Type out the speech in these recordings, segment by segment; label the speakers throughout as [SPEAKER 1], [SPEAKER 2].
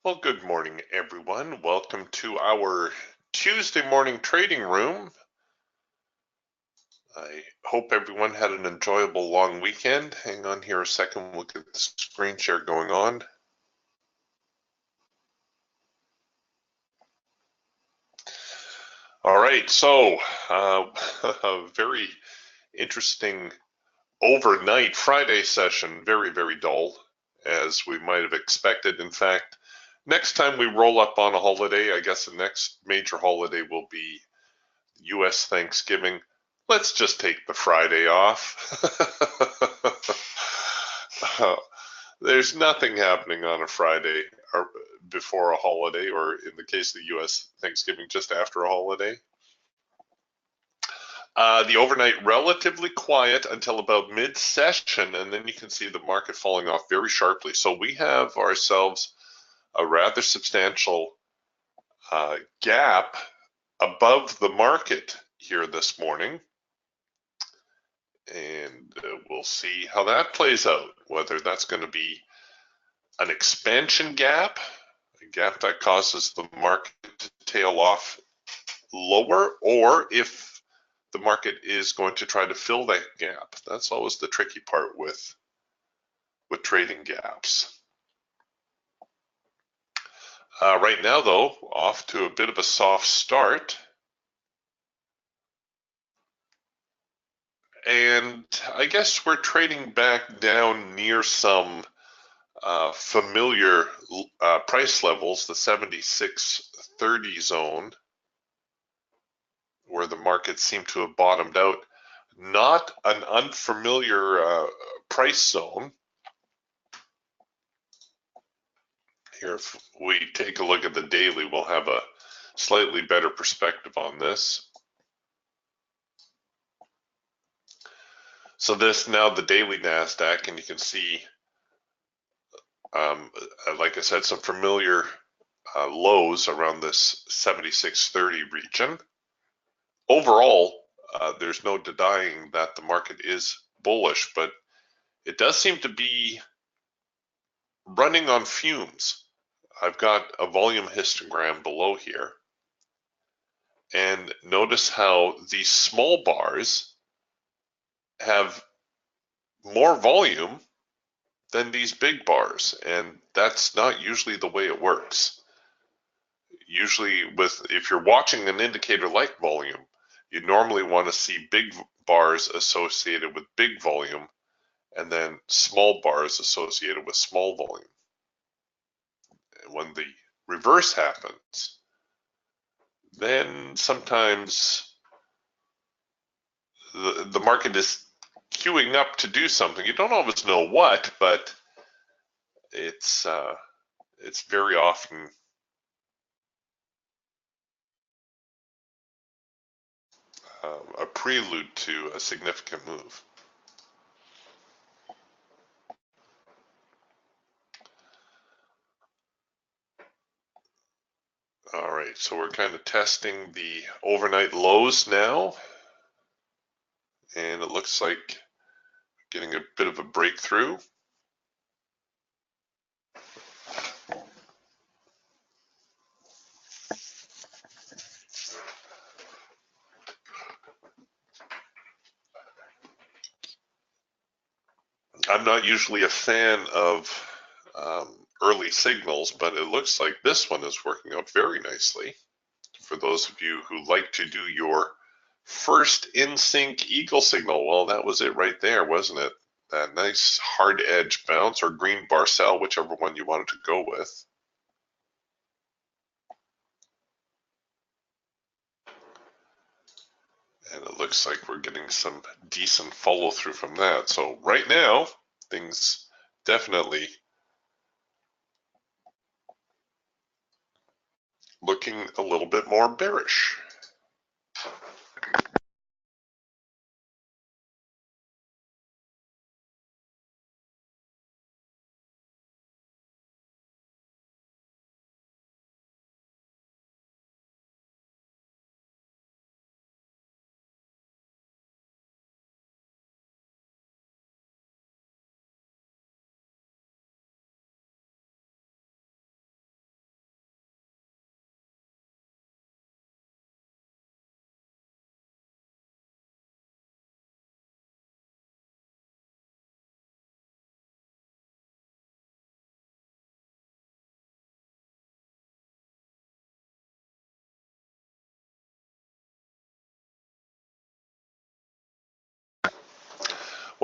[SPEAKER 1] Well, good morning, everyone. Welcome to our Tuesday morning trading room. I hope everyone had an enjoyable long weekend. Hang on here a second, we'll get the screen share going on. All right, so a very interesting overnight Friday session, very dull, as we might have expected. In fact, next time we roll up on a holiday, I guess the next major holiday will be US Thanksgiving. Let's just take the Friday off. There's nothing happening on a Friday or before a holiday, or in the case of the US Thanksgiving, just after a holiday. The overnight relatively quiet until about mid-session, and then you can see the market falling off very sharply. So we have ourselves a rather substantial gap above the market here this morning, and we'll see how that plays out, whether that's going to be an expansion gap, a gap that causes the market to tail off lower, or if the market is going to try to fill that gap. That's always the tricky part with trading gaps. Right now, though, off to a bit of a soft start. And I guess we're trading back down near some familiar price levels, the 76.30 zone, where the markets seem to have bottomed out. Not an unfamiliar price zone. Here, if we take a look at the daily, we'll have a slightly better perspective on this. So this now the daily NASDAQ, and you can see, like I said, some familiar lows around this 76.30 region. Overall, there's no denying that the market is bullish, but it does seem to be running on fumes. I've got a volume histogram below here, and notice how these small bars have more volume than these big bars, and that's not usually the way it works. Usually, if you're watching an indicator like volume, you normally want to see big bars associated with big volume, and then small bars associated with small volume. And when the reverse happens, then sometimes the market is queuing up to do something. You don't always know what, but it's very often a prelude to a significant move. All right, so we're kind of testing the overnight lows now, and it looks like getting a bit of a breakthrough. I'm not usually a fan of early signals, but it looks like this one is working out very nicely. For those of you who like to do your first in sync eagle signal, well, that was it right there, wasn't it? That nice hard edge bounce, or green bar sell, whichever one you wanted to go with. And it looks like we're getting some decent follow through from that. So right now, things definitely looking a little bit more bearish.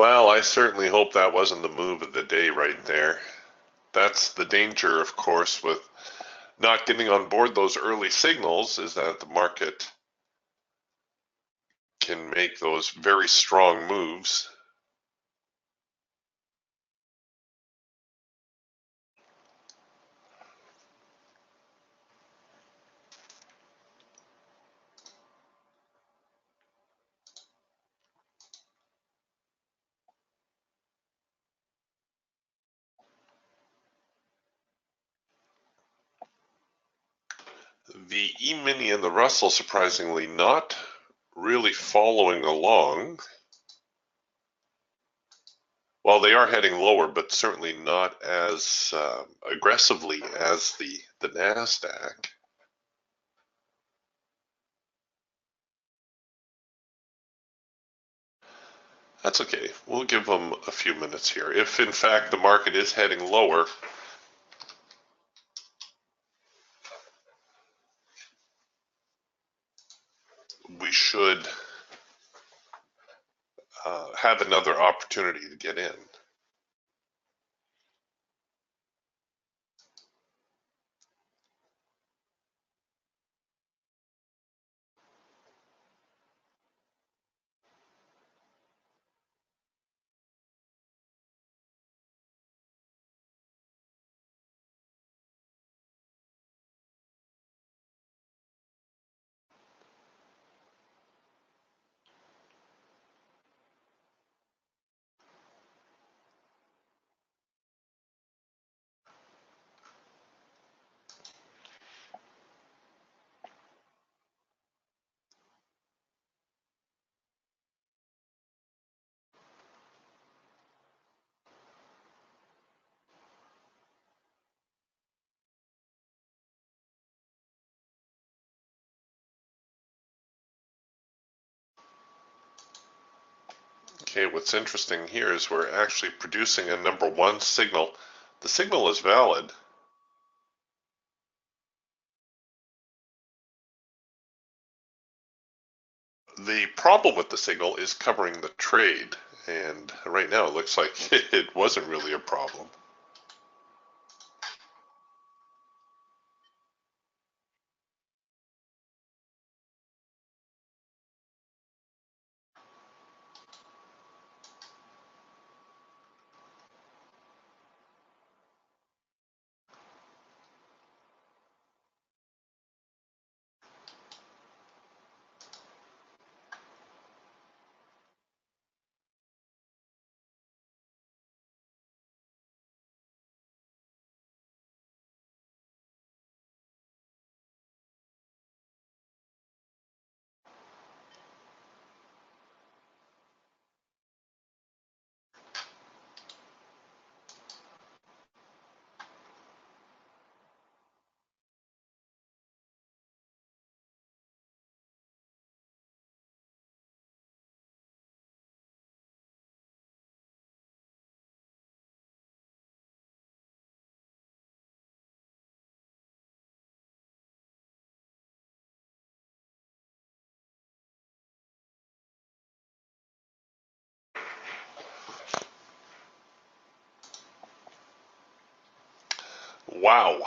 [SPEAKER 1] Well, I certainly hope that wasn't the move of the day right there. That's the danger, of course, with not getting on board those early signals, is that the market can make those very strong moves. The E-mini and the Russell, surprisingly, not really following along. Well, they are heading lower, but certainly not as aggressively as the NASDAQ. That's okay. We'll give them a few minutes here. If, in fact, the market is heading lower, we should have another opportunity to get in. Okay, what's interesting here is we're actually producing a number one signal. The signal is valid. The problem with the signal is covering the trade, and right now it looks like it wasn't really a problem. Wow.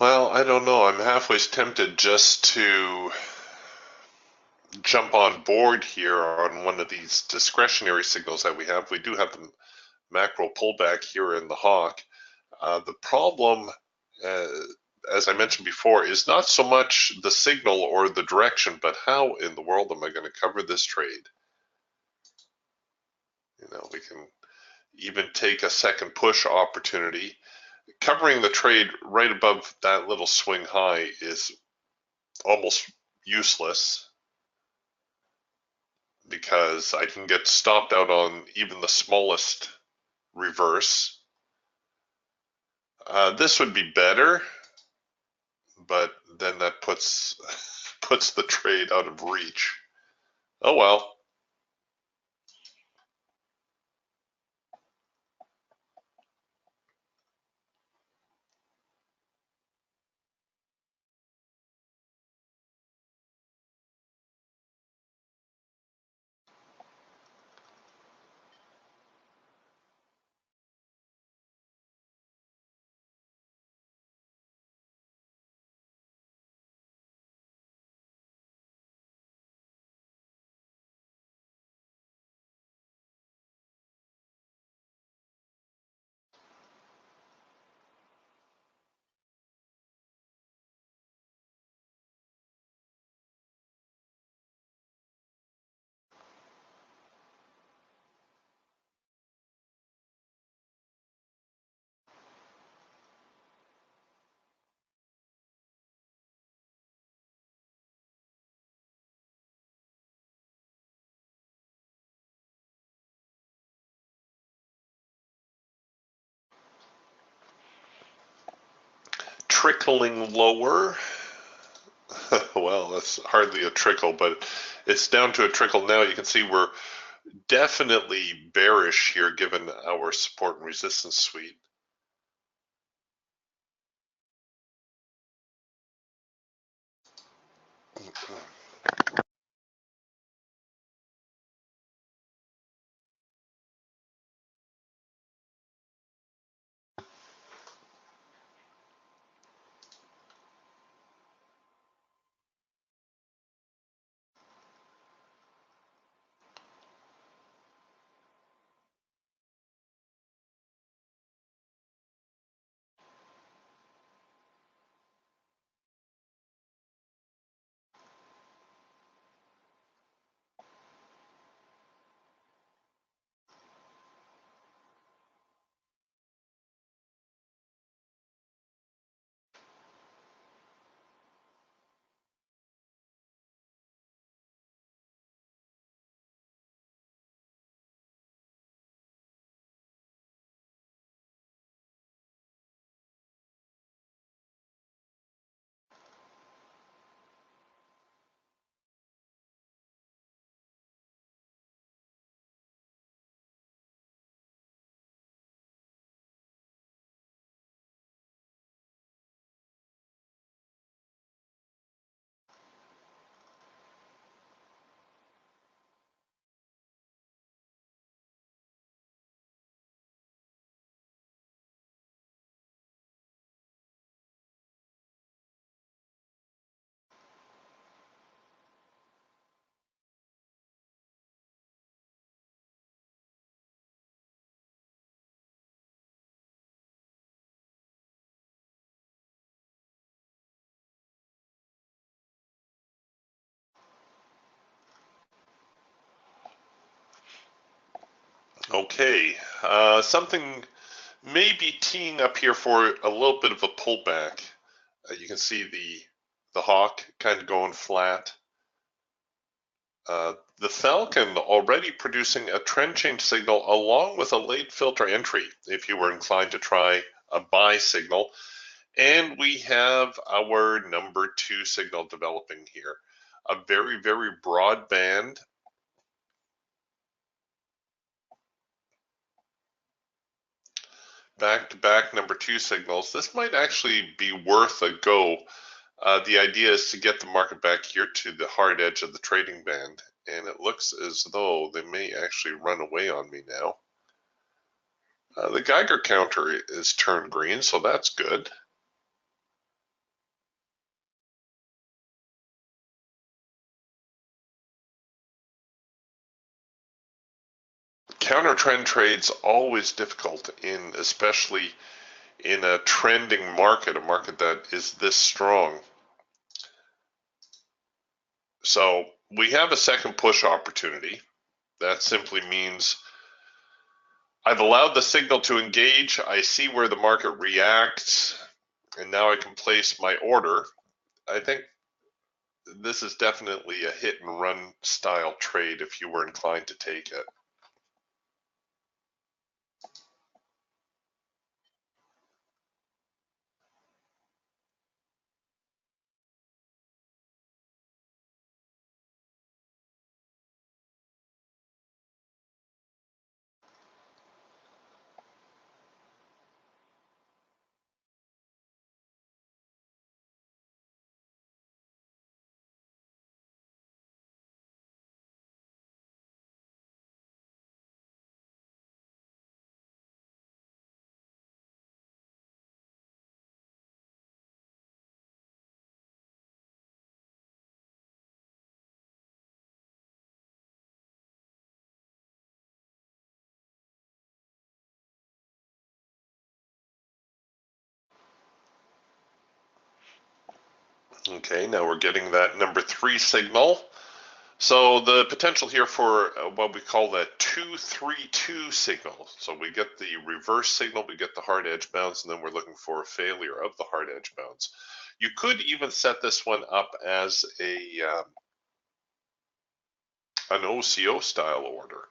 [SPEAKER 1] Well, I don't know. I'm halfway tempted just to jump on board here on one of these discretionary signals that we have. We do have the macro pullback here in the hawk. The problem, uh, as I mentioned before, is not so much the signal or the direction, but how in the world am I going to cover this trade? You know, we can even take a second push opportunity. Covering the trade right above that little swing high is almost useless because I can get stopped out on even the smallest reverse. This would be better, but then that puts the trade out of reach. Oh well. Trickling lower. Well, that's hardly a trickle, but it's down to a trickle now. You can see we're definitely bearish here given our support and resistance suite. Okay, something may be teeing up here for a little bit of a pullback. You can see the hawk kind of going flat. The Falcon already producing a trend change signal along with a late filter entry if you were inclined to try a buy signal. And we have our number 2 signal developing here. A very, very broad band. Back-to-back number 2 signals. This might actually be worth a go. The idea is to get the market back here to the hard edge of the trading band, and it looks as though they may actually run away on me now. The Geiger counter is turned green, so that's good. Counter trend trades always difficult especially in a trending market, a market that is this strong. So we have a second push opportunity. That simply means I've allowed the signal to engage. I see where the market reacts, and now I can place my order. I think this is definitely a hit and run style trade if you were inclined to take it. Okay, now we're getting that number 3 signal. So the potential here for what we call that 2-3-2 signal. So we get the reverse signal, we get the hard edge bounce, and then we're looking for a failure of the hard edge bounce. You could even set this one up as an OCO style order.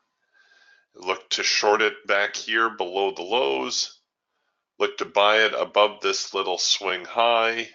[SPEAKER 1] Look to short it back here below the lows. Look to buy it above this little swing high.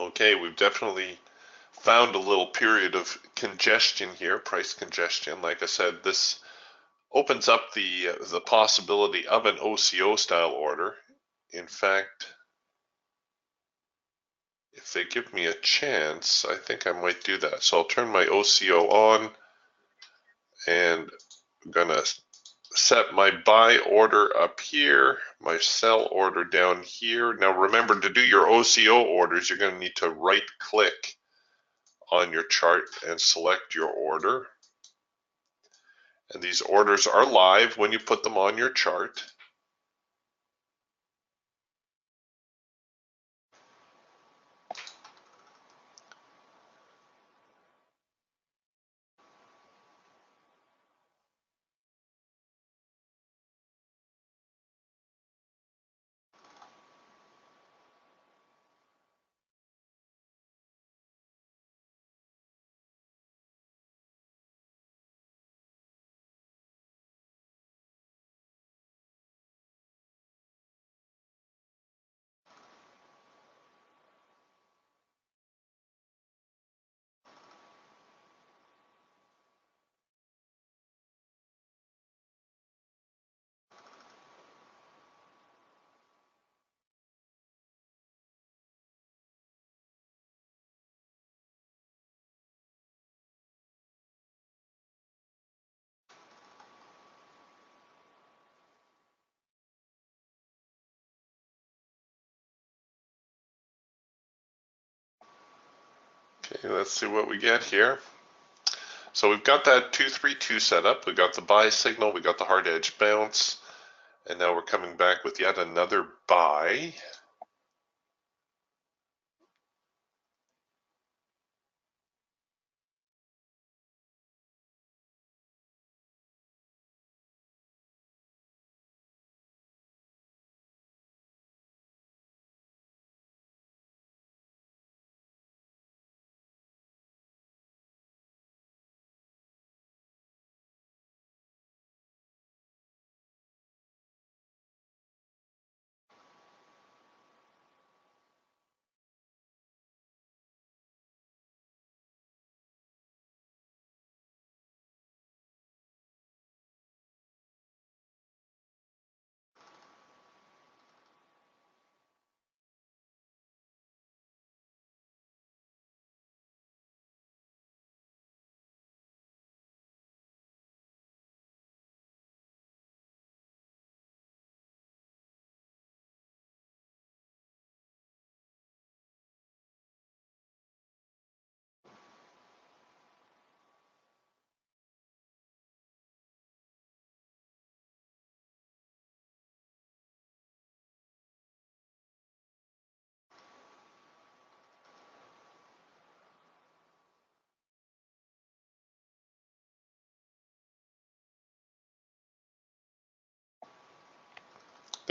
[SPEAKER 1] Okay, we've definitely found a little period of congestion here, price congestion. Like I said, this opens up the possibility of an OCO style order. In fact, if they give me a chance, I think I might do that. So I'll turn my OCO on and I'm gonna set my buy order up here, my sell order down here. Now remember, to do your OCO orders, you're gonna need to right click on your chart and select your order. And these orders are live when you put them on your chart. Okay, let's see what we get here. So we've got that 2-3-2 set up. We got the buy signal, we got the hard edge bounce, and now we're coming back with yet another buy.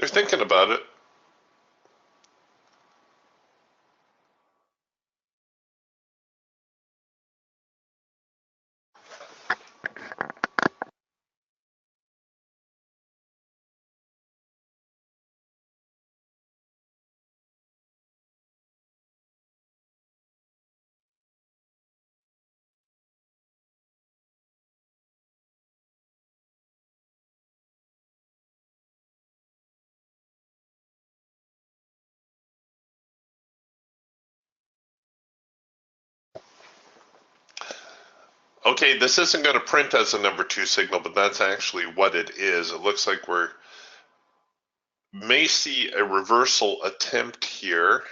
[SPEAKER 1] You're thinking about it. Okay, this isn't going to print as a number 2 signal, but that's actually what it is. It looks like we may see a reversal attempt here.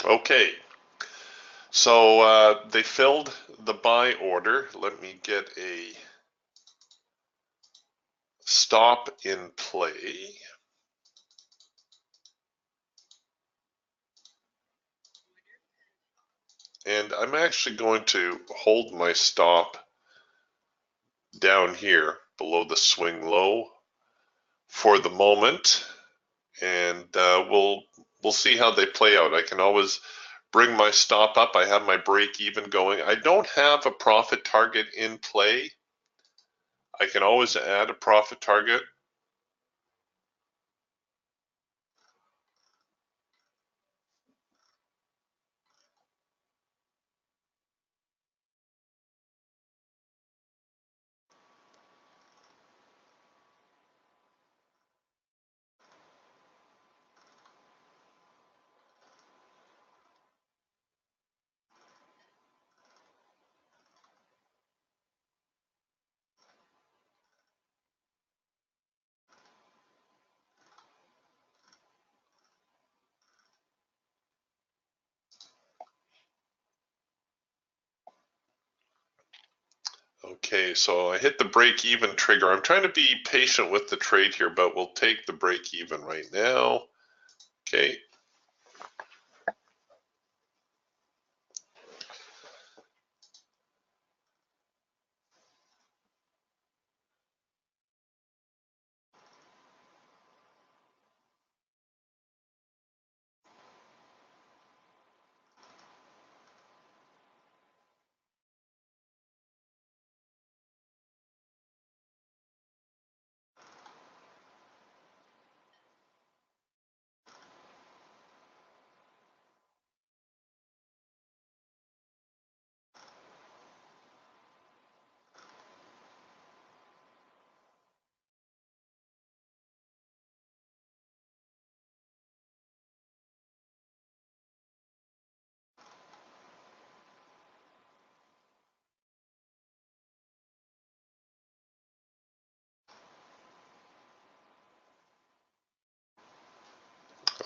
[SPEAKER 1] Okay, so they filled the buy order. Let me get a stop in play. And I'm actually going to hold my stop down here below the swing low for the moment, and we'll see how they play out. I can always bring my stop up. I have my break even going. I don't have a profit target in play. I can always add a profit target. Okay, so I hit the break even trigger. I'm trying to be patient with the trade here, but we'll take the break even right now. Okay.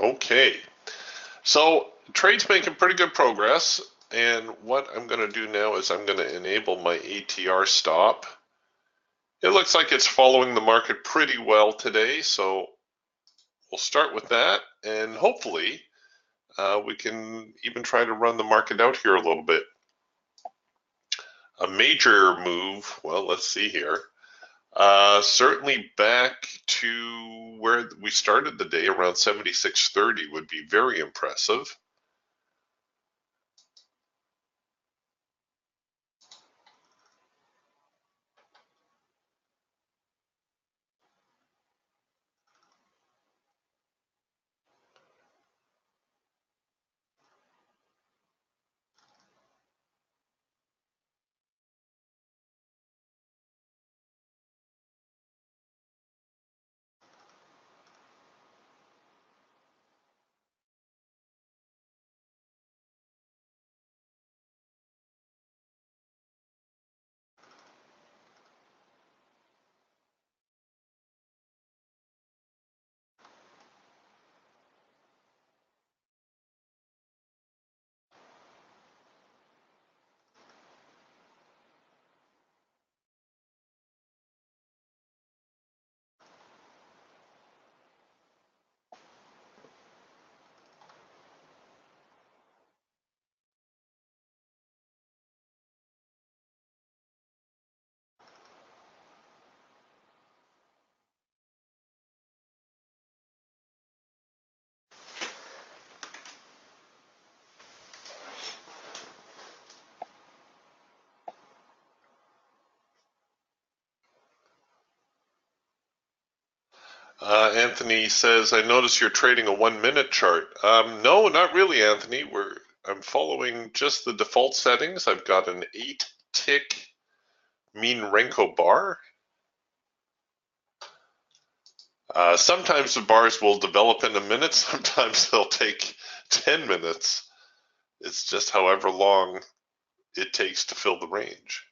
[SPEAKER 1] Okay. So trade's making pretty good progress, and what I'm going to do now is I'm going to enable my ATR stop. It looks like it's following the market pretty well today, so we'll start with that, and hopefully we can even try to run the market out here a little bit. A major move, well, let's see here. Certainly back to where we started the day around 76.30 would be very impressive. Anthony says, I notice you're trading a 1 minute chart. No, not really, Anthony. I'm following just the default settings. I've got an 8-tick mean Renko bar. Sometimes the bars will develop in a minute. Sometimes they'll take 10 minutes. It's just however long it takes to fill the range.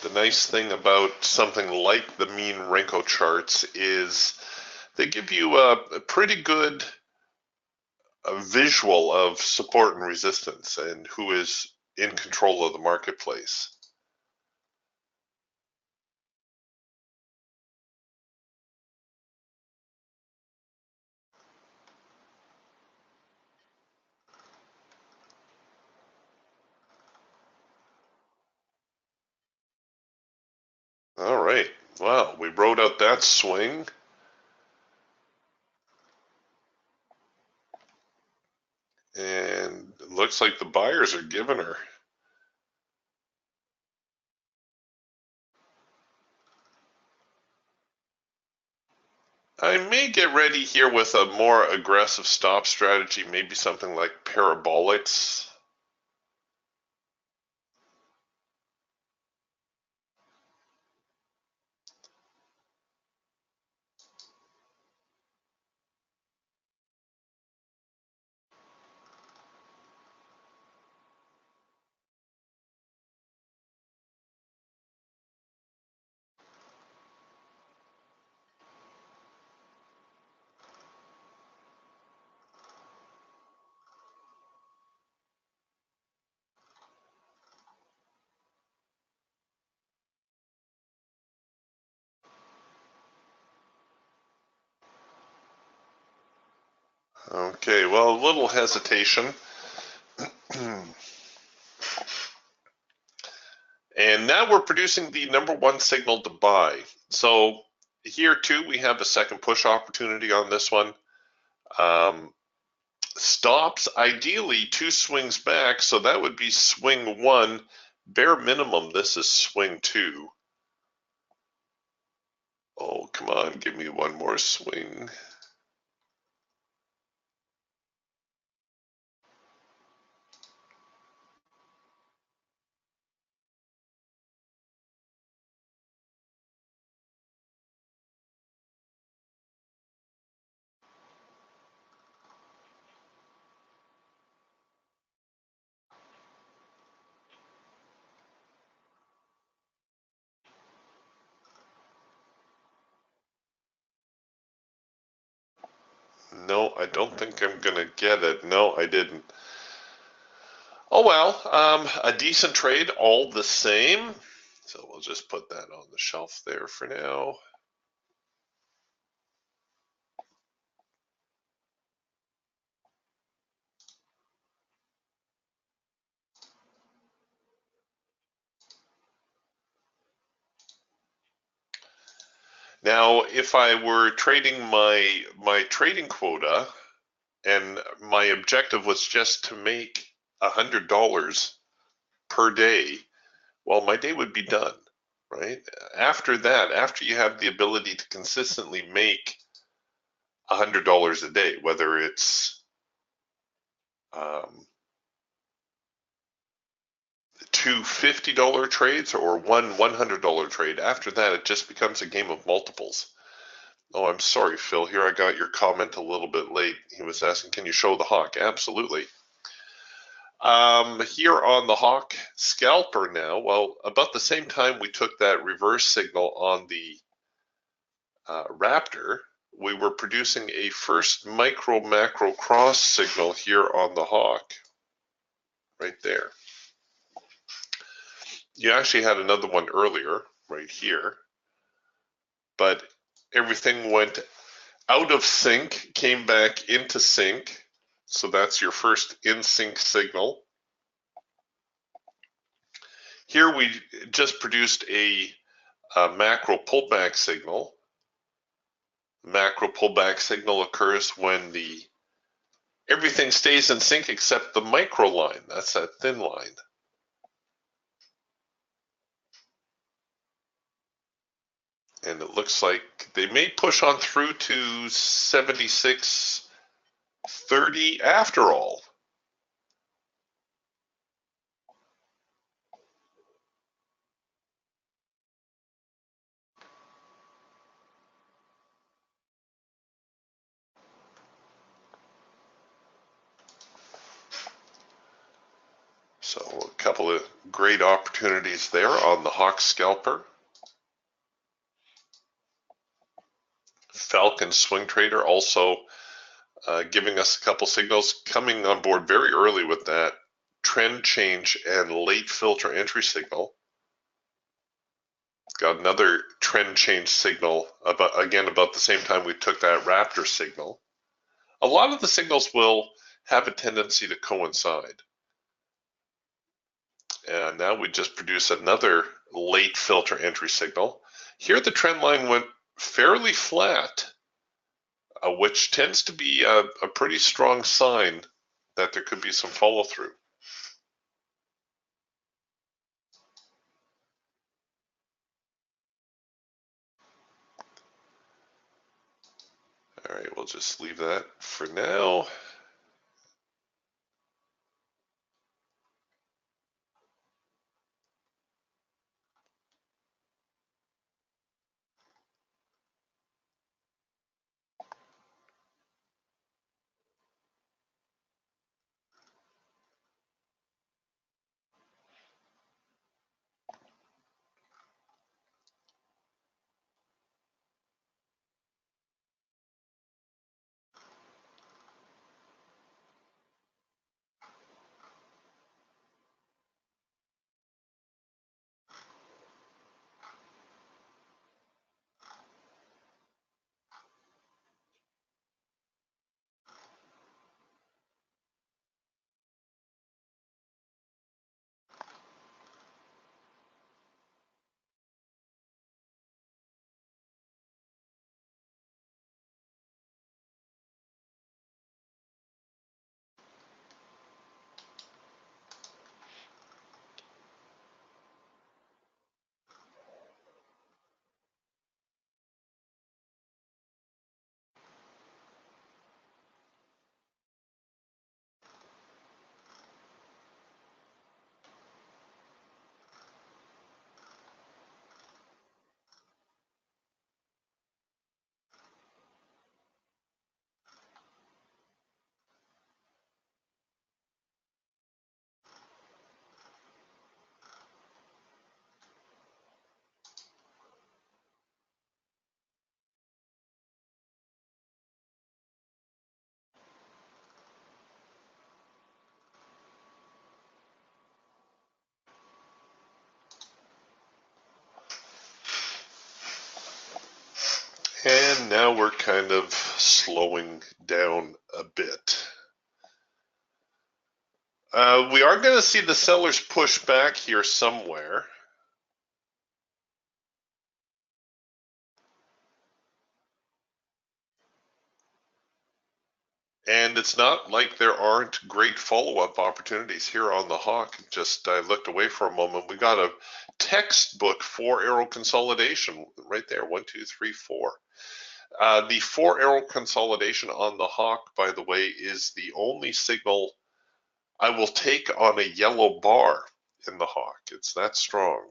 [SPEAKER 1] The nice thing about something like the mean Renko charts is they give you a pretty good visual of support and resistance and who is in control of the marketplace. All right. Well, we rode out that swing. And it looks like the buyers are giving her. I may get ready here with a more aggressive stop strategy, maybe something like parabolics. Okay, well, a little hesitation. And now we're producing the #1 signal to buy. So here too, we have a second push opportunity on this one. Stops, ideally 2 swings back, so that would be swing 1. Bare minimum, this is swing 2. Oh, come on, give me one more swing. No, I don't think I'm gonna get it. No, I didn't. Oh well, a decent trade all the same. So we'll just put that on the shelf there for now. Now, if I were trading my trading quota and my objective was just to make $100 per day, well, my day would be done, right? After that, after you have the ability to consistently make $100 a day, whether it's two $50 trades or one $100 trade, after that it just becomes a game of multiples. Oh, I'm sorry, Phil. Here I got your comment a little bit late. He was asking, can you show the hawk? Absolutely. Here on the hawk scalper now, well, about the same time we took that reverse signal on the Raptor, we were producing a first micro macro cross signal here on the hawk, right there. You actually had another one earlier, right here, but everything went out of sync, came back into sync. So that's your first in sync signal. Here we just produced a macro pullback signal. Macro pullback signal occurs when the everything stays in sync except the micro line. That's that thin line. And it looks like they may push on through to 76.30 after all. So a couple of great opportunities there on the Hawk Scalper. Falcon Swing Trader also giving us a couple signals, coming on board very early with that trend change and late filter entry signal. Got another trend change signal about the same time we took that Raptor signal. A lot of the signals will have a tendency to coincide. And now we just produce another late filter entry signal. Here the trend line went fairly flat, which tends to be a pretty strong sign that there could be some follow through. All right, we'll just leave that for now. And now we're kind of slowing down a bit. We are going to see the sellers push back here somewhere. And it's not like there aren't great follow-up opportunities here on the Hawk. Just I looked away for a moment. We got a textbook 4-arrow consolidation right there. 1, 2, 3, 4. The 4-arrow consolidation on the Hawk, by the way, is the only signal I will take on a yellow bar in the Hawk. It's that strong.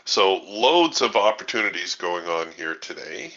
[SPEAKER 1] So loads of opportunities going on here today.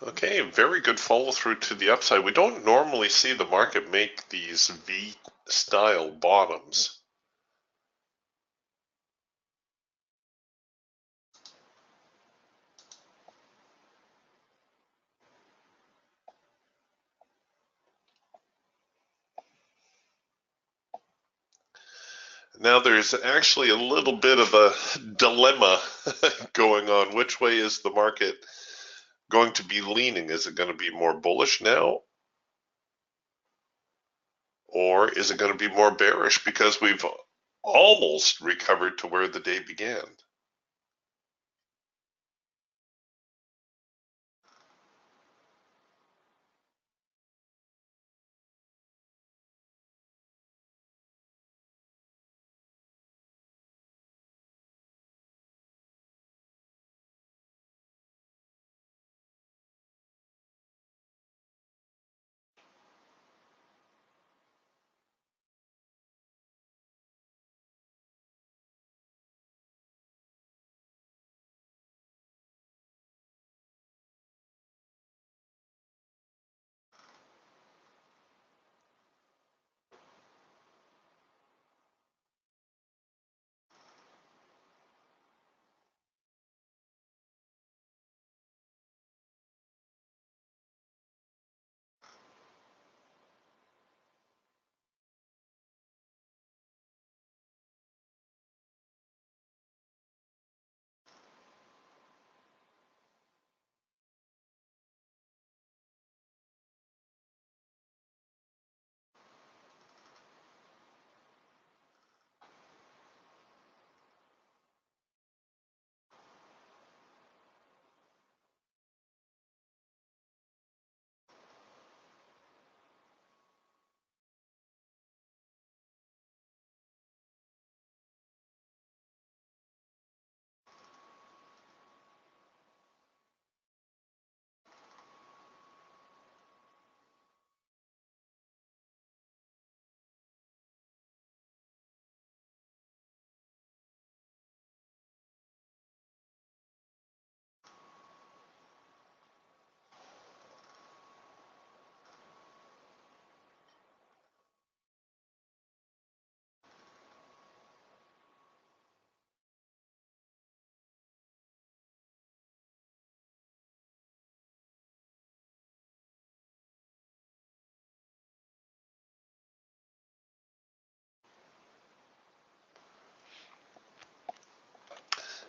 [SPEAKER 1] Okay, very good follow through to the upside. We don't normally see the market make these V-style bottoms. Now there's actually a little bit of a dilemma going on. Which way is the market going to be leaning? Is it going to be more bullish now? Or is it going to be more bearish because we've almost recovered to where the day began?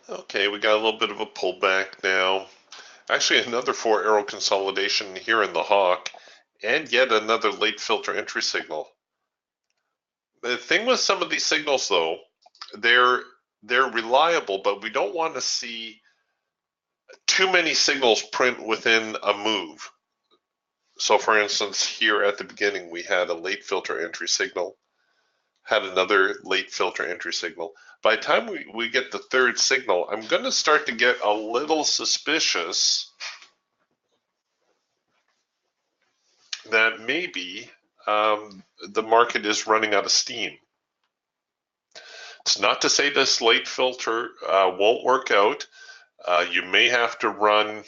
[SPEAKER 1] Okay, we got a little bit of a pullback now. Actually, another 4-arrow consolidation here in the hawk, and yet another late filter entry signal. The thing with some of these signals, though, they're they're reliable, but we don't want to see too many signals print within a move. So, for instance, here at the beginning, we had a late filter entry signal, had another late filter entry signal. By the time we get the third signal, I'm going to start to get a little suspicious that maybe the market is running out of steam. It's not to say this late filter won't work out. You may have to run,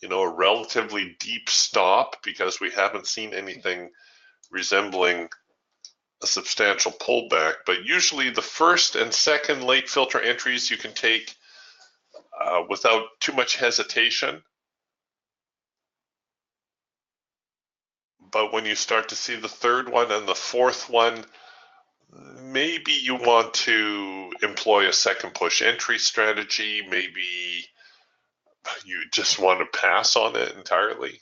[SPEAKER 1] a relatively deep stop because we haven't seen anything resembling a substantial pullback. But usually the first and second late filter entries you can take without too much hesitation. But when you start to see the third one and the fourth one, maybe you want to employ a second push entry strategy. Maybe you just want to pass on it entirely.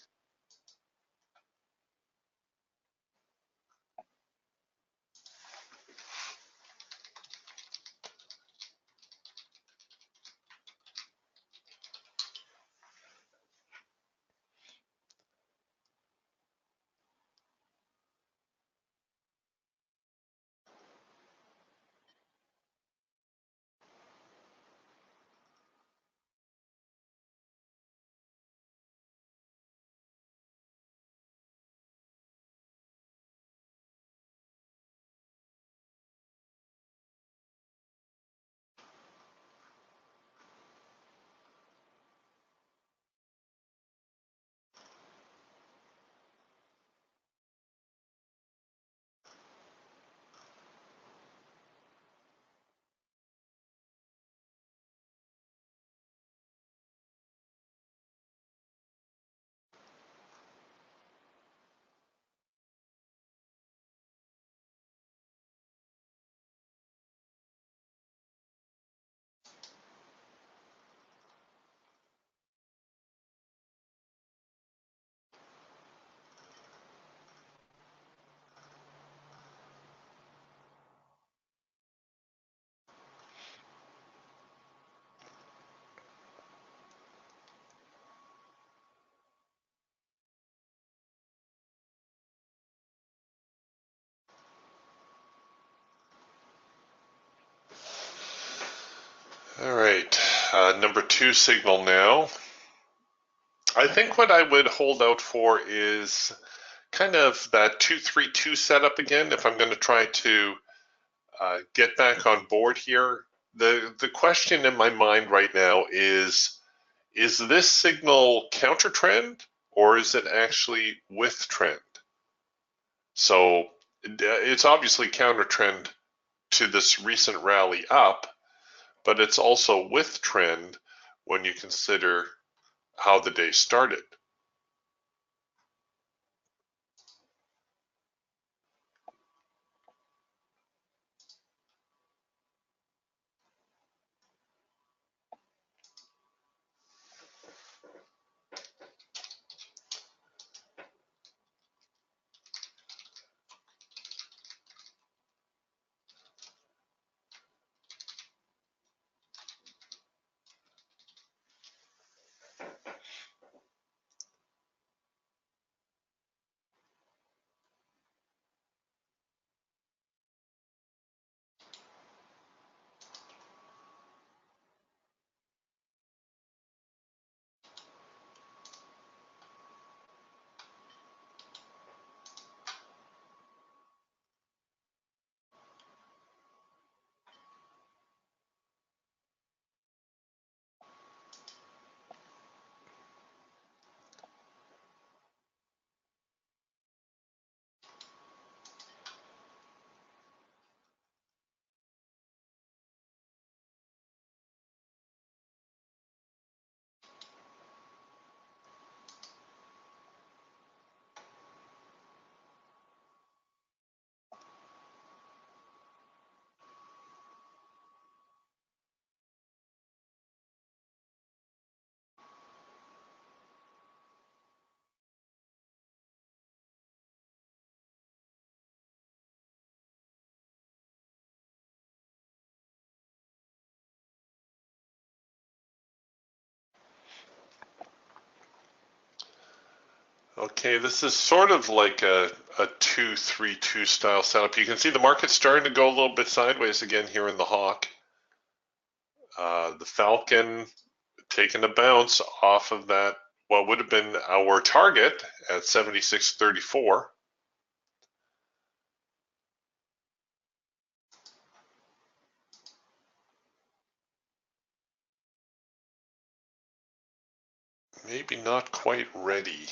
[SPEAKER 1] Number 2 signal now. I think what I would hold out for is kind of that 2-3-2 setup again if I'm going to try to get back on board here. The question in my mind right now is this signal counter trend or is it actually with trend? So it's obviously counter trend to this recent rally up, but it's also with trend when you consider how the day started. Okay, this is sort of like a 2-3-2 style setup. You can see the market starting to go a little bit sideways again here in the Hawk. The Falcon taking a bounce off of that, what would have been our target at 76.34. Maybe not quite ready.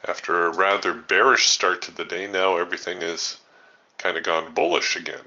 [SPEAKER 1] After a rather bearish start to the day, now everything is kind of gone bullish again.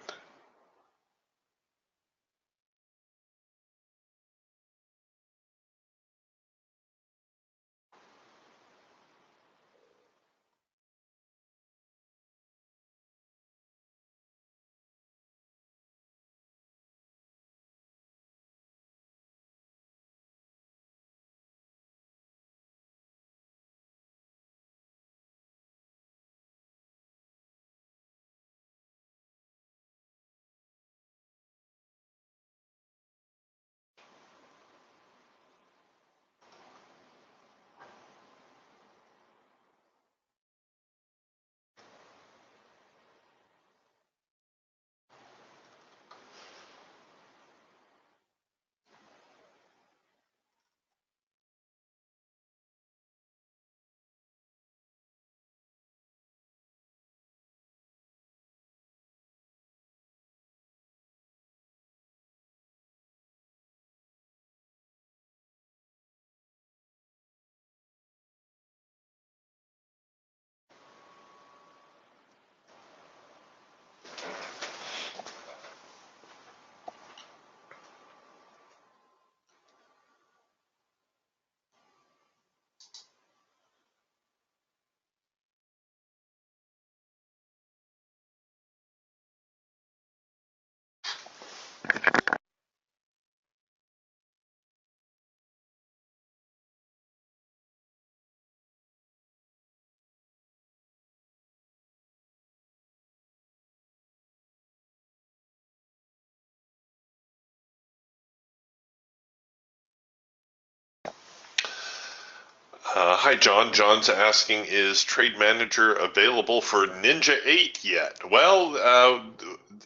[SPEAKER 1] Hi, John. John's asking, is Trade Manager available for Ninja 8 yet? Well,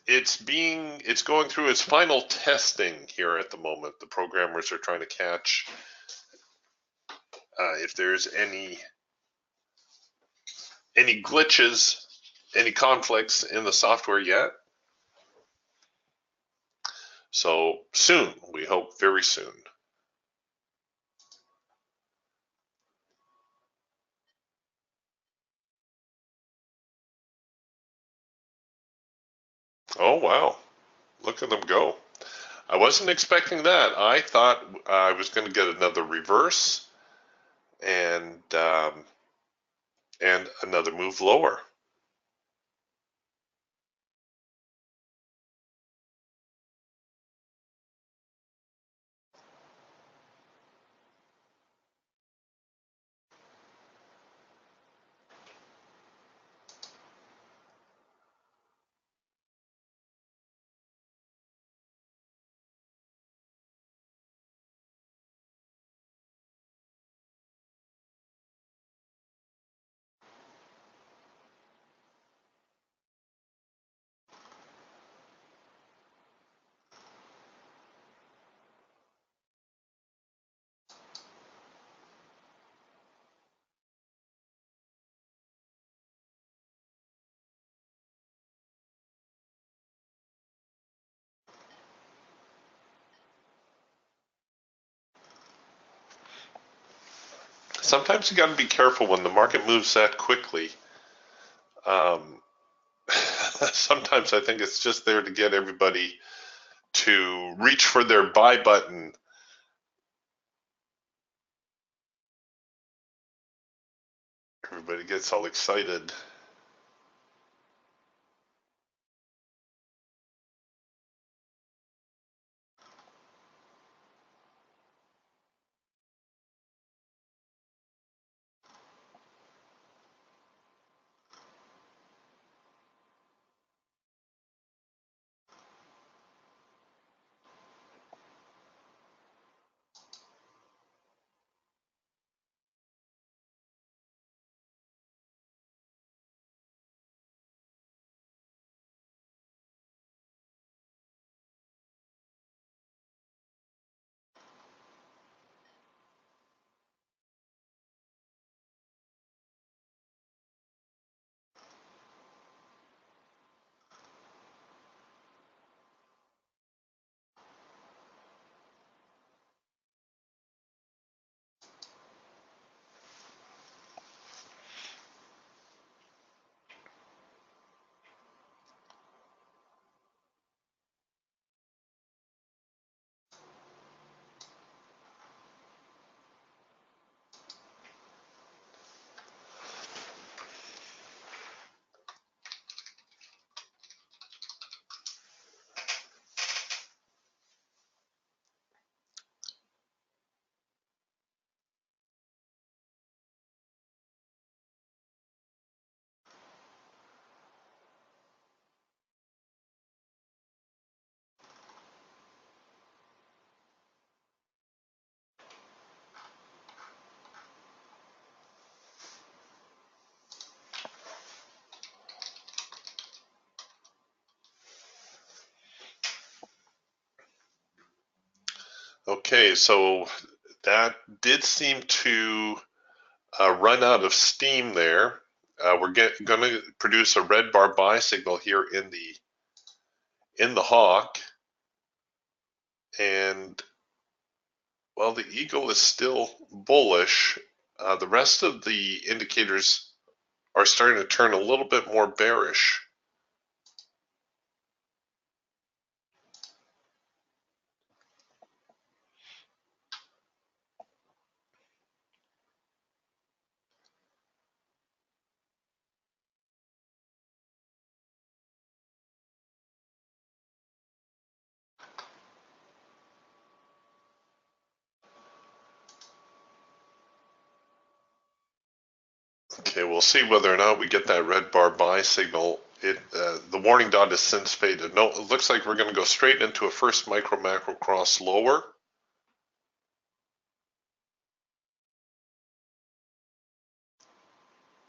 [SPEAKER 1] it's going through its final testing here at the moment. The programmers are trying to catch if there's any glitches, any conflicts in the software yet. So soon, we hope very soon. Oh, wow. Look at them go. I wasn't expecting that. I thought I was going to get another reverse and another move lower. Sometimes you got to be careful when the market moves that quickly. Sometimes I think it's just there to get everybody to reach for their buy button. Everybody gets all excited. Okay, so that did seem to run out of steam there. We're going to produce a red bar buy signal here in the hawk, and well, the eagle is still bullish. The rest of the indicators are starting to turn a little bit more bearish. Okay, we'll see whether or not we get that red bar buy signal. The warning dot has since faded. No, it looks like we're going to go straight into a first micro macro cross lower.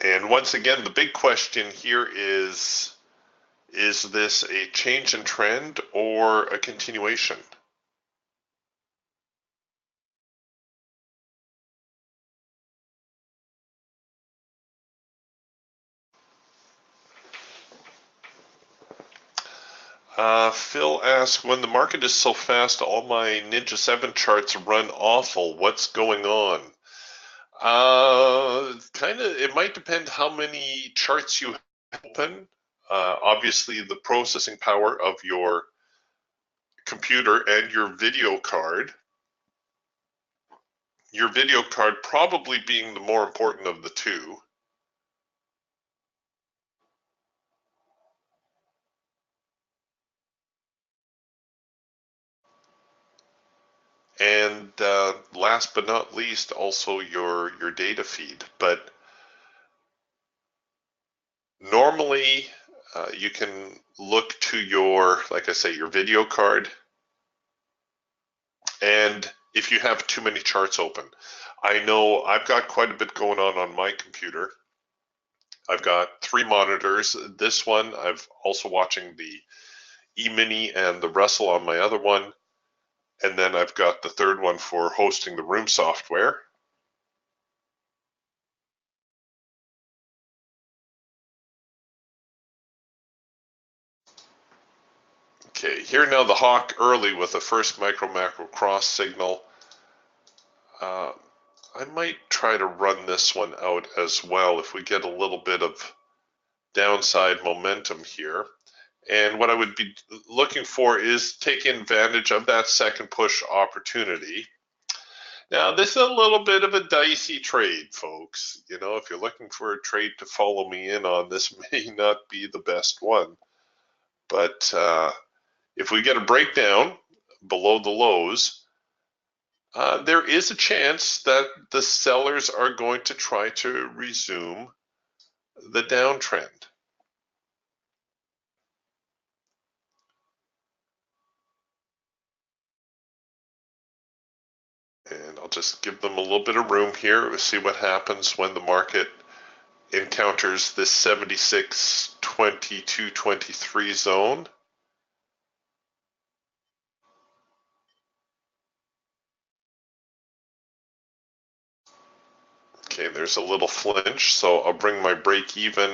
[SPEAKER 1] And once again, the big question here is this a change in trend or a continuation? Phil asks, when the market is so fast, all my Ninja 7 charts run awful. What's going on? It might depend how many charts you open. Obviously, the processing power of your computer and your video card probably being the more important of the two. And last but not least, also your data feed. But normally, you can look to your, like I say, your video card, and if you have too many charts open. I know I've got quite a bit going on my computer. I've got 3 monitors. This one, I've also watching the E-mini and the Russell on my other one. And then I've got the third one for hosting the room software. Okay, here now the hawk early with the first micro-macro cross signal. I might try to run this one out as well if we get a little bit of downside momentum here. And what I would be looking for is taking advantage of that second push opportunity. Now, this is a little bit of a dicey trade, folks. You know, if you're looking for a trade to follow me in on, this may not be the best one. But if we get a breakdown below the lows, there is a chance that the sellers are going to try to resume the downtrend. And I'll just give them a little bit of room here. We'll see what happens when the market encounters this 76, 22, 23 zone. Okay, there's a little flinch, so I'll bring my break even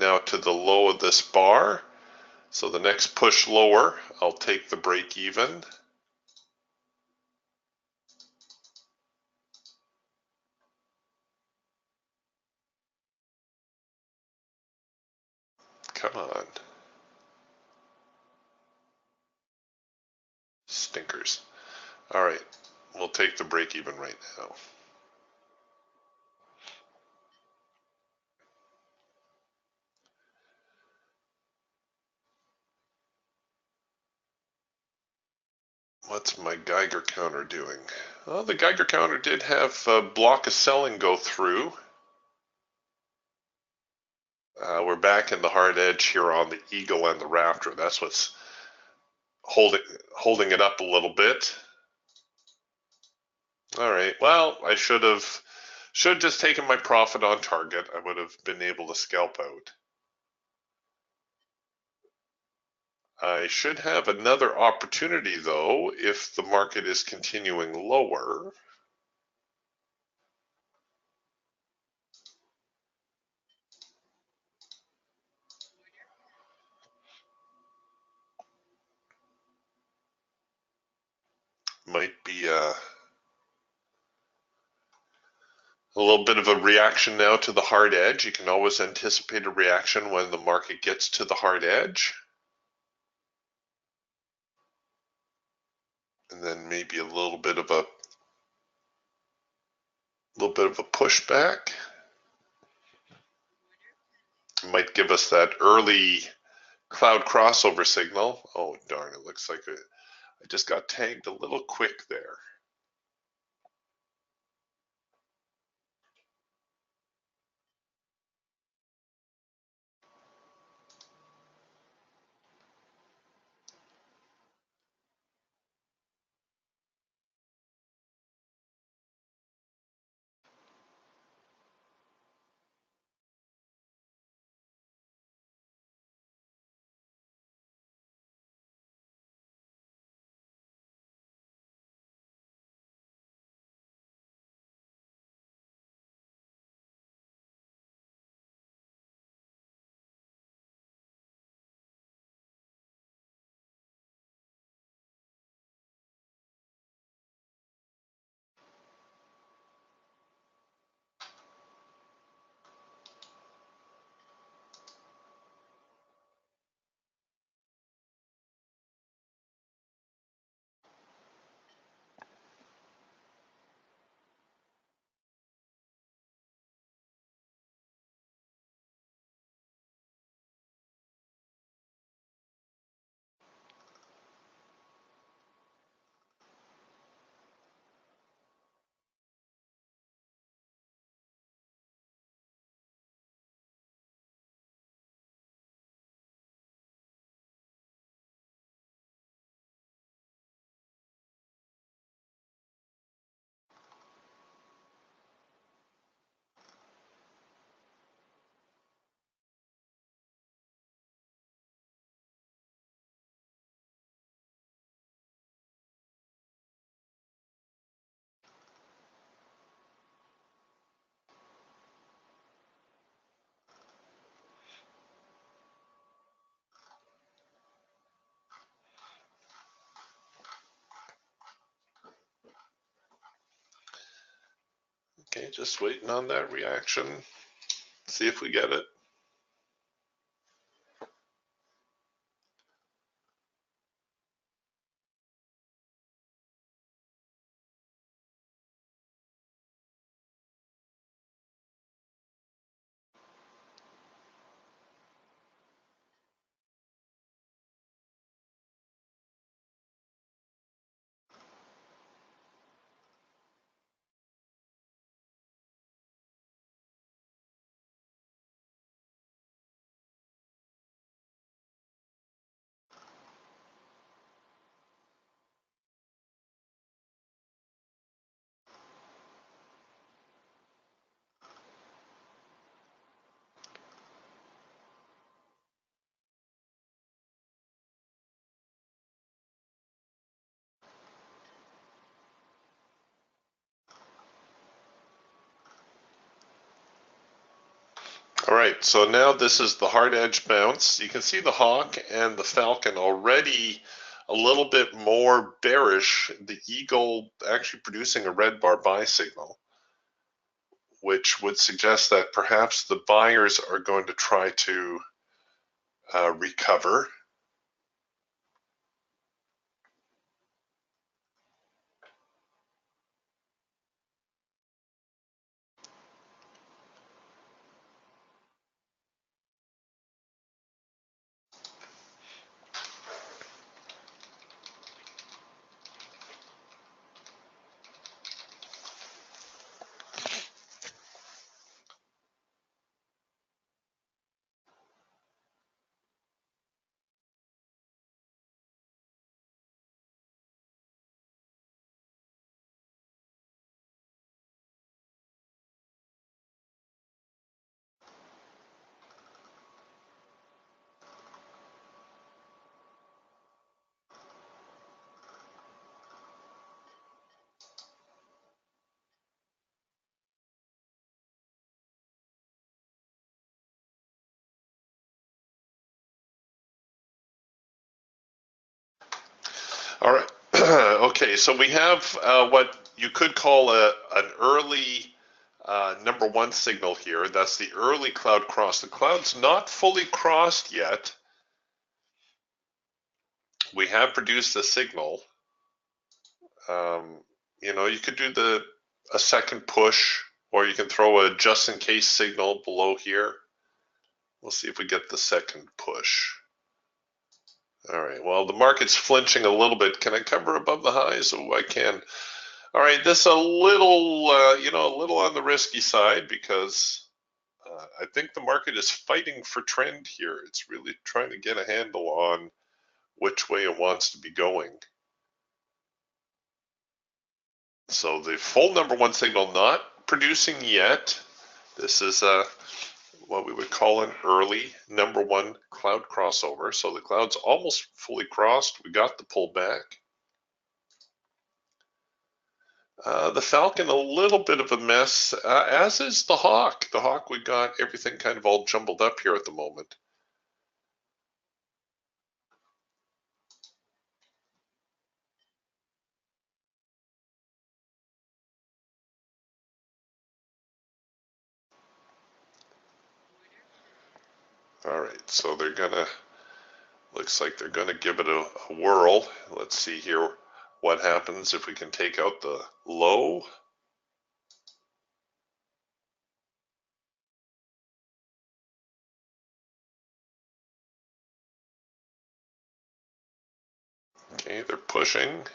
[SPEAKER 1] now to the low of this bar. So the next push lower, I'll take the break even. Come on. Stinkers. All right, we'll take the break even right now. What's my Geiger counter doing? Well, the Geiger counter did have a block of selling go through. We're back in the hard edge here on the Eagle and the Raptor. That's what's holding it up a little bit. All right. Well, I should have just taken my profit on target. I would have been able to scalp out. I should have another opportunity though if the market is continuing lower. Might be a little bit of a reaction now to the hard edge. You can always anticipate a reaction when the market gets to the hard edge. And then maybe a little bit of a pushback. Might give us that early cloud crossover signal. Oh darn, it looks like I just got tagged a little quick there. Okay, just waiting on that reaction. See if we get it. All right, so now this is the hard edge bounce. You can see the hawk and the falcon already a little bit more bearish. The eagle actually producing a red bar buy signal, which would suggest that perhaps the buyers are going to try to recover. All right. Okay, so we have what you could call an early number one signal here. That's the early cloud cross. The cloud's not fully crossed yet. We have produced a signal. You know, you could do a second push, or you can throw a just in case signal below here. We'll see if we get the second push. All right, well, the market's flinching a little bit. Can I cover above the highs? Oh, I can. All right, this a little, you know, a little on the risky side because I think the market is fighting for trend here. It's really trying to get a handle on which way it wants to be going. So the full number one signal not producing yet. This is what we would call an early number one cloud crossover. So the cloud's almost fully crossed. We got the pullback. The Falcon, a little bit of a mess, as is the Hawk. The Hawk, we got everything kind of all jumbled up here at the moment. All right, so they're gonna, looks like they're gonna give it a whirl. Let's see here what happens if we can take out the low. Okay, they're pushing.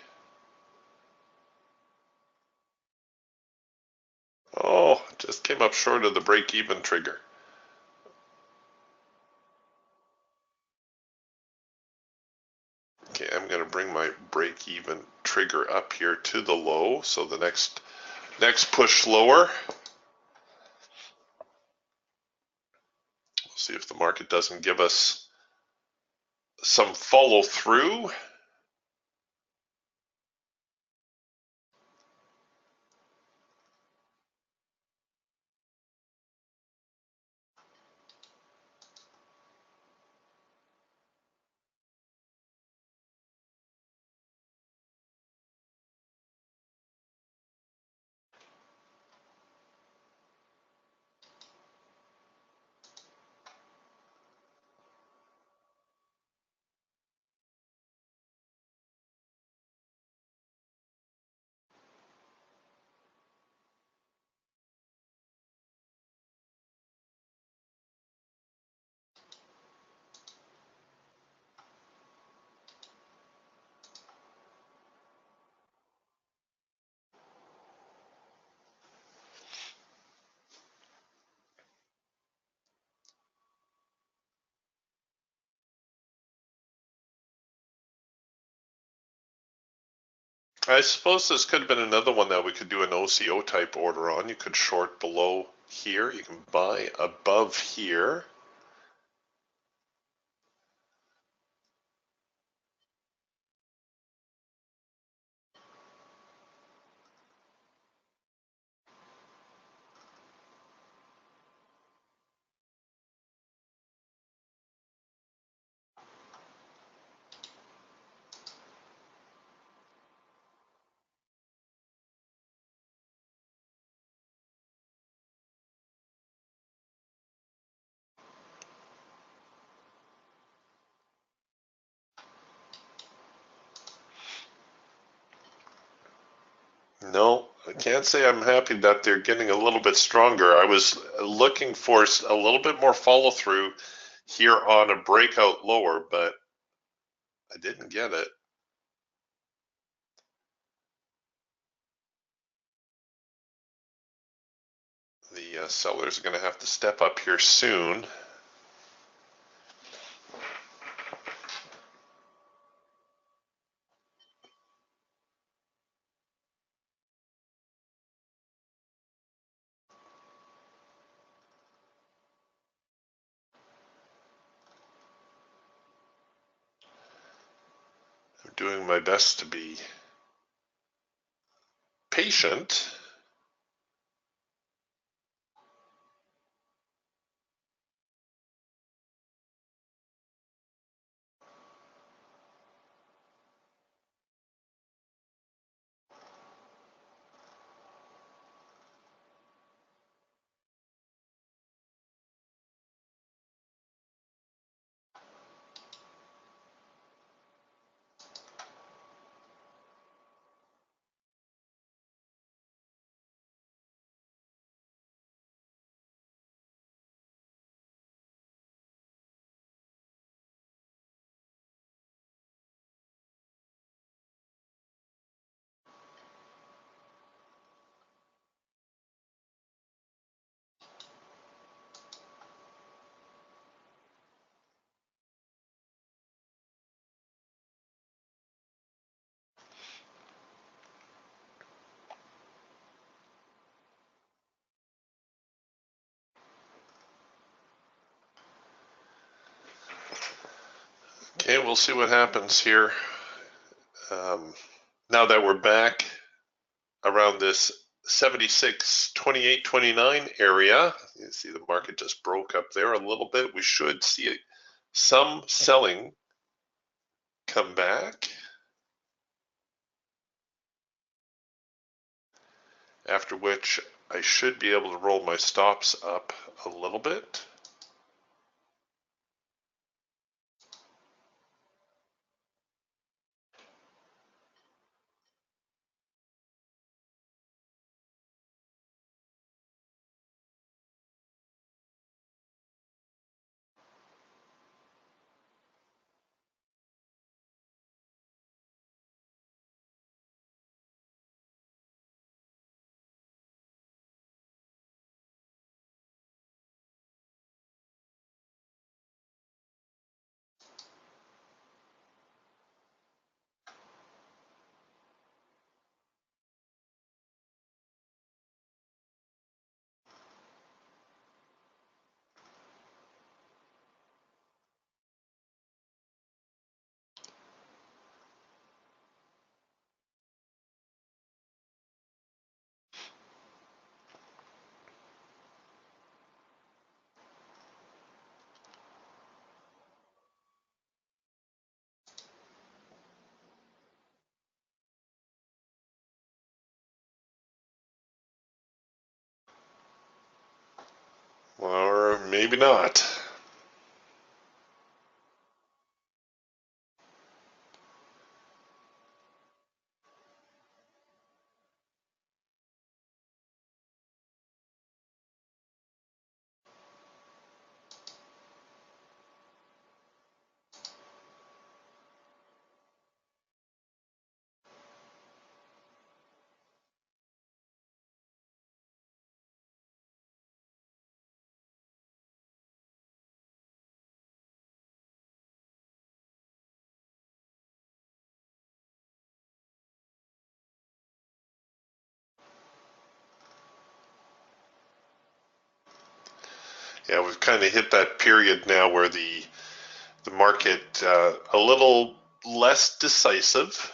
[SPEAKER 1] Oh, just came up short of the break-even trigger. Okay, I'm going to bring my break-even trigger up here to the low. So the next push lower. We'll see if the market doesn't give us some follow through. I suppose this could have been another one that we could do an OCO type order on. You could short below here. You can buy above here. No, I can't say I'm happy that they're getting a little bit stronger. I was looking for a little bit more follow through here on a breakout lower, but I didn't get it. The sellers are going to have to step up here soon. I'm doing my best to be patient. Okay, we'll see what happens here. Now that we're back around this 76, 28, 29 area, you see the market just broke up there a little bit. We should see some selling come back. After which I should be able to roll my stops up a little bit. Or maybe not. Yeah, we've kind of hit that period now where the market a little less decisive.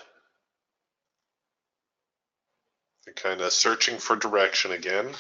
[SPEAKER 1] They're kind of searching for direction again.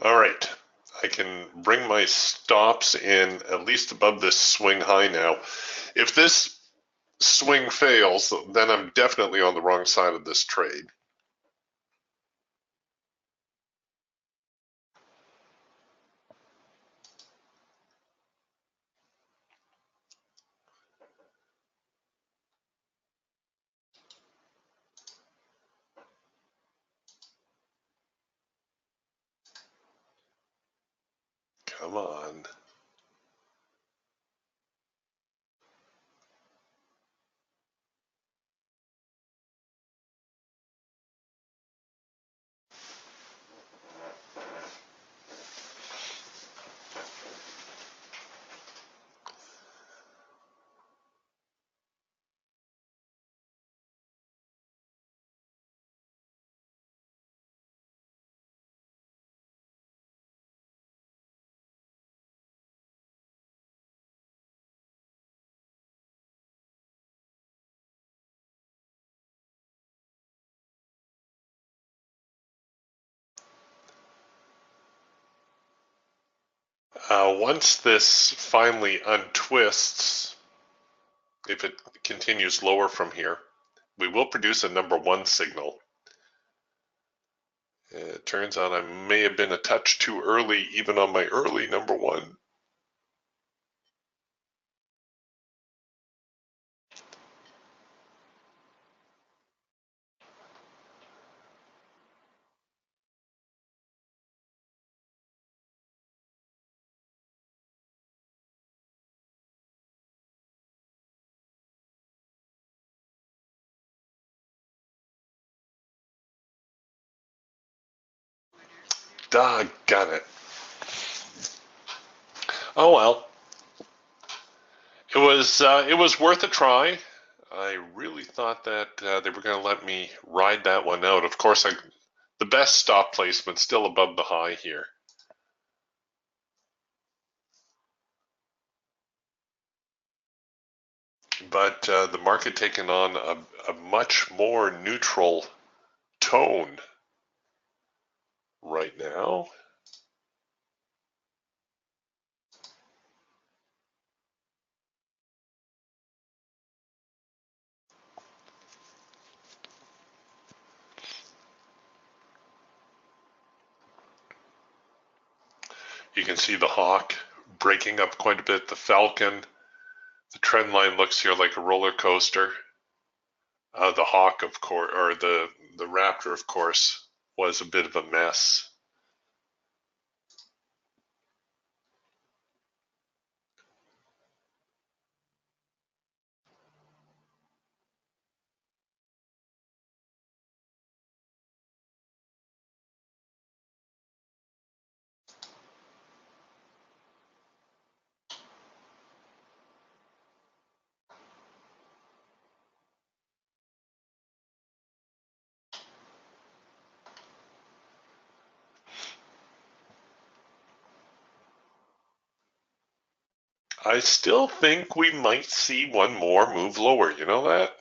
[SPEAKER 1] All right, I can bring my stops in at least above this swing high now. If this swing fails, then I'm definitely on the wrong side of this trade. Come on. Once this finally untwists, if it continues lower from here, we will produce a number one signal. It turns out I may have been a touch too early, even on my early number one. Doggone it. Oh well. It was worth a try. I really thought that they were going to let me ride that one out. Of course, the best stop placement still above the high here. But the market taking on a much more neutral tone right now. You can see the hawk breaking up quite a bit. The falcon, the trend line looks here like a roller coaster. The hawk, of course, or the raptor, of course, was a bit of a mess. I still think we might see one more move lower. You know that?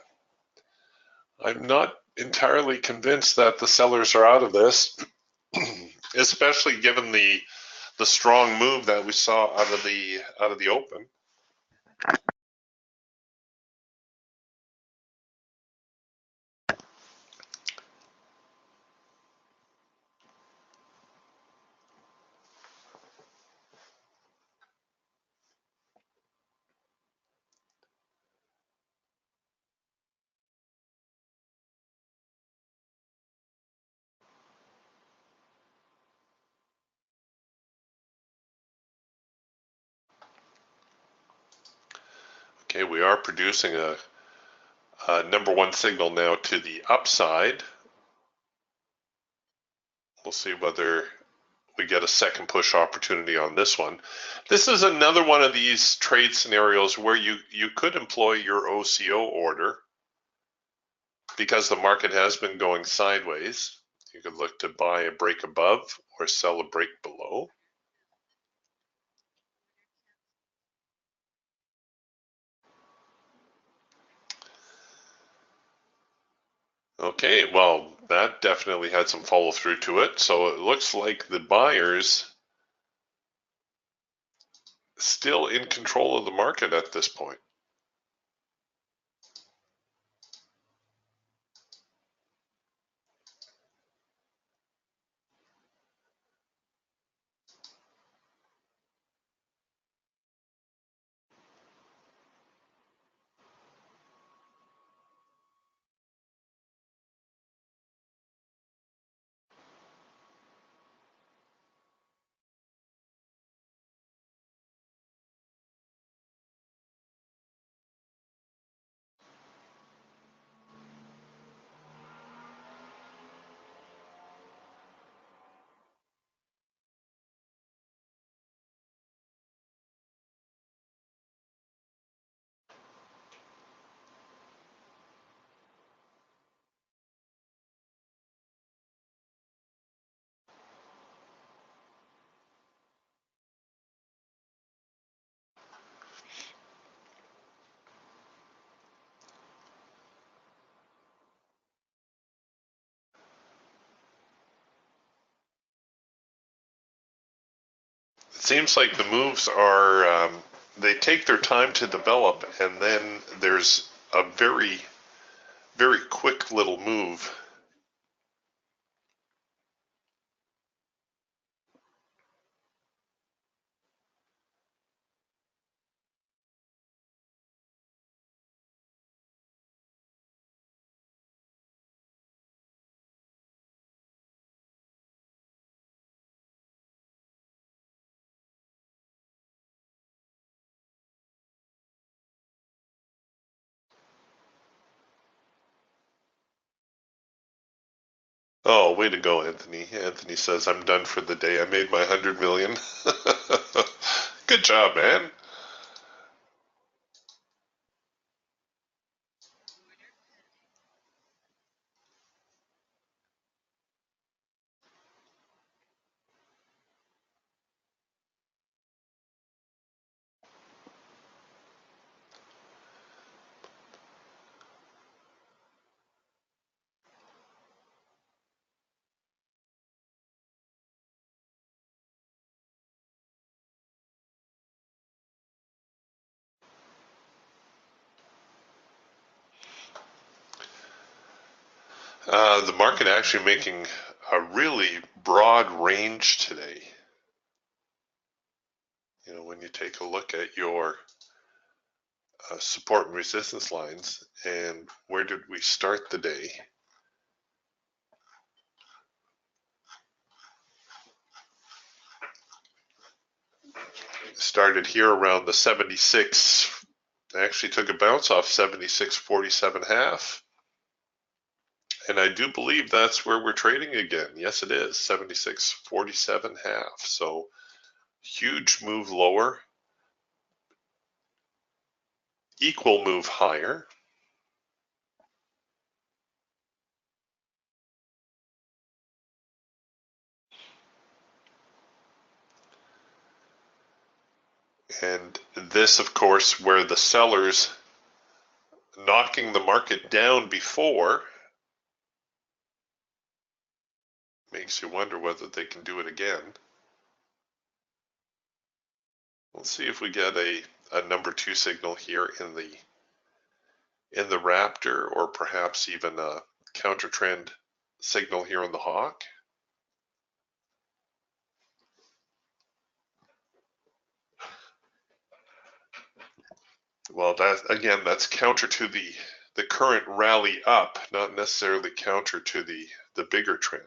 [SPEAKER 1] I'm not entirely convinced that the sellers are out of this, especially given the strong move that we saw out of the open. Okay, we are producing a number one signal now to the upside. We'll see whether we get a second push opportunity on this one. This is another one of these trade scenarios where you could employ your OCO order because the market has been going sideways. You could look to buy a break above or sell a break below. Okay, well, that definitely had some follow through to it. So it looks like the buyers still in control of the market at this point. It seems like the moves are, they take their time to develop, and then there's a very, very quick little move. Oh, way to go, Anthony. Anthony says, I'm done for the day. I made my 100 million. Good job, man. The market actually making a really broad range today. You know, when you take a look at your support and resistance lines, and where did we start the day? Started here around the 76. Actually took a bounce off 76.47.5. And I do believe that's where we're trading again. Yes, it is 76.47.5. So huge move lower, equal move higher. And this, of course, where the sellers knocking the market down before makes you wonder whether they can do it again. We'll see if we get a number two signal here in the Raptor, or perhaps even a counter trend signal here in the Hawk. Well, that again, that's counter to the current rally up, not necessarily counter to the bigger trend.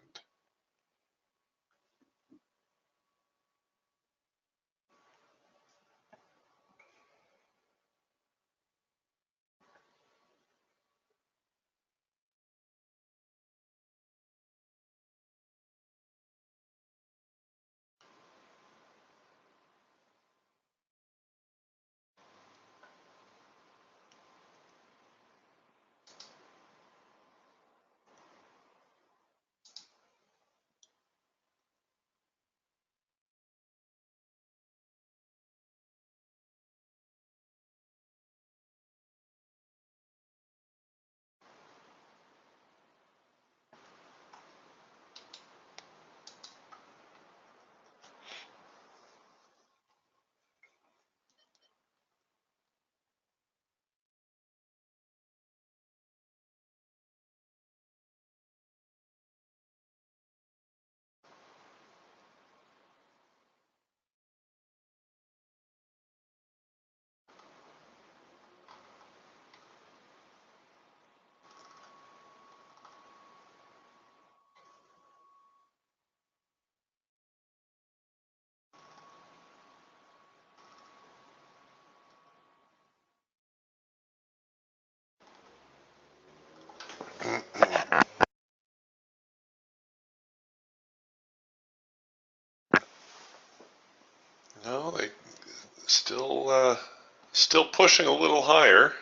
[SPEAKER 1] Still pushing a little higher.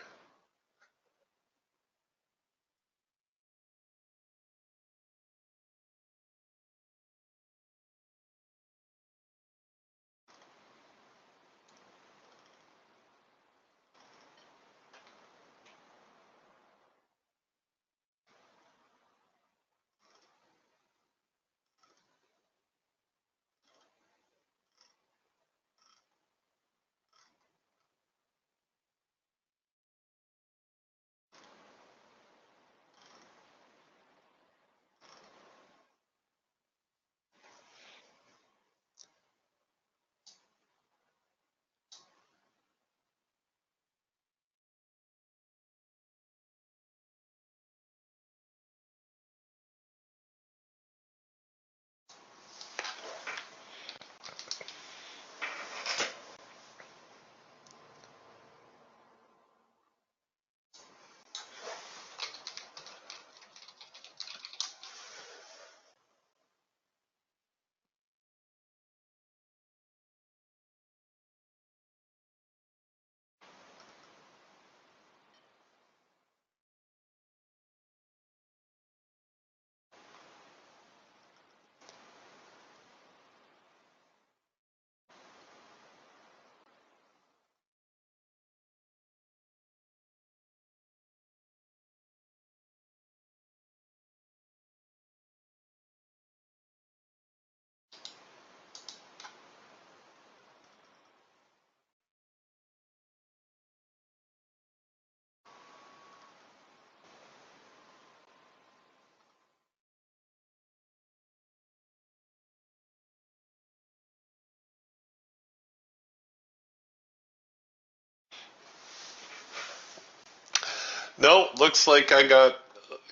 [SPEAKER 1] No, looks like I got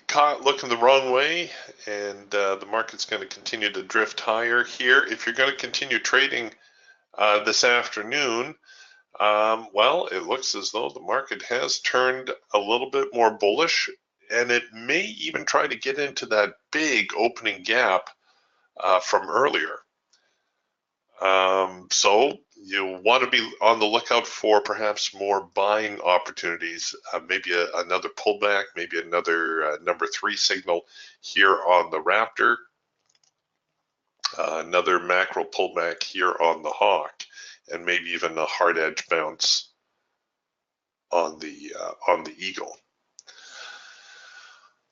[SPEAKER 1] caught looking the wrong way, and the market's going to continue to drift higher here. If you're going to continue trading this afternoon, well, it looks as though the market has turned a little bit more bullish, and it may even try to get into that big opening gap from earlier. So you want to be on the lookout for perhaps more buying opportunities, maybe another pullback, maybe another number 3 signal here on the Raptor, another macro pullback here on the Hawk, and maybe even a hard edge bounce on the Eagle.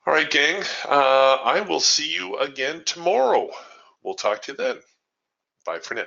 [SPEAKER 1] All right, gang, I will see you again tomorrow. We'll talk to you then. Bye for now.